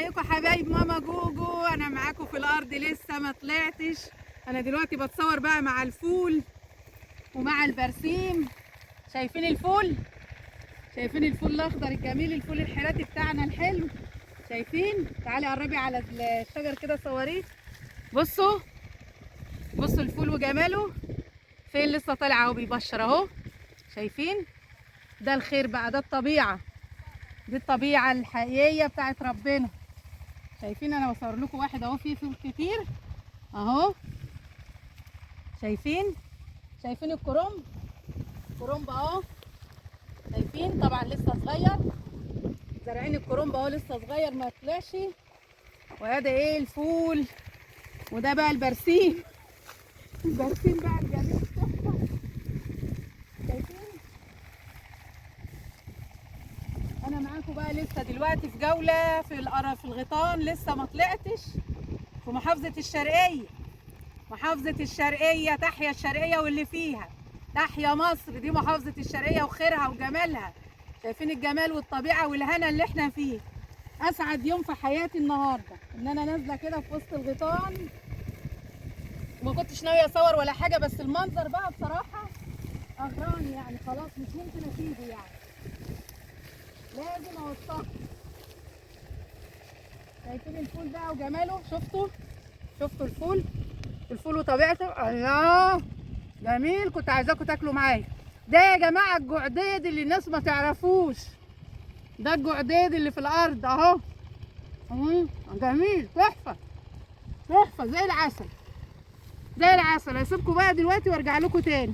ازيكم حبايب ماما جوجو؟ انا معاكم في الارض لسه ما طلعتش. انا دلوقتي بتصور بقى مع الفول ومع البرسيم. شايفين الفول؟ شايفين الفول الاخضر الجميل، الفول الحراتي بتاعنا الحلو؟ شايفين؟ تعالي قربي على الشجر كده صوريه. بصوا بصوا الفول وجماله فين، لسه طالع اهو بيبشر اهو. شايفين؟ ده الخير بقى، ده الطبيعه، دي الطبيعه الحقيقيه بتاعت ربنا. شايفين؟ انا بصور لكم واحد اهو فيه فول كتير اهو. شايفين؟ شايفين الكرنب؟ الكرنب اهو. شايفين؟ طبعا لسه صغير، زارعين الكرنب اهو لسه صغير ما طلعش. وهذا ايه الفول، وده بقى البرسيم. البرسيم بقى الجميل تحفه. شايفين؟ انا معاكم بقى لسه دلوقتي في جوله في الغيطان، لسه ما طلعتش، في محافظه الشرقيه. محافظة الشرقية، تحيا الشرقية واللي فيها، تحيا مصر. دي محافظة الشرقية وخيرها وجمالها. شايفين الجمال والطبيعة والهنا اللي احنا فيه. أسعد يوم في حياتي النهاردة إن أنا نازلة كده في وسط الغيطان. ما كنتش ناوية أصور ولا حاجة، بس المنظر بقى بصراحة أغراني، يعني خلاص مش ممكن أسيبه، يعني لازم أوصله. شايفين الفول بقى وجماله؟ شفتوا؟ شفتوا الفول؟ الفول وطبيعته، الله جميل. كنت عايزاكم تاكلوا معايا. ده يا جماعه الجعديد اللي الناس ما تعرفوش، ده الجعديد اللي في الارض اهو. جميل، تحفه تحفه زي العسل، زي العسل. هسيبكم بقى دلوقتي وارجع لكم تاني.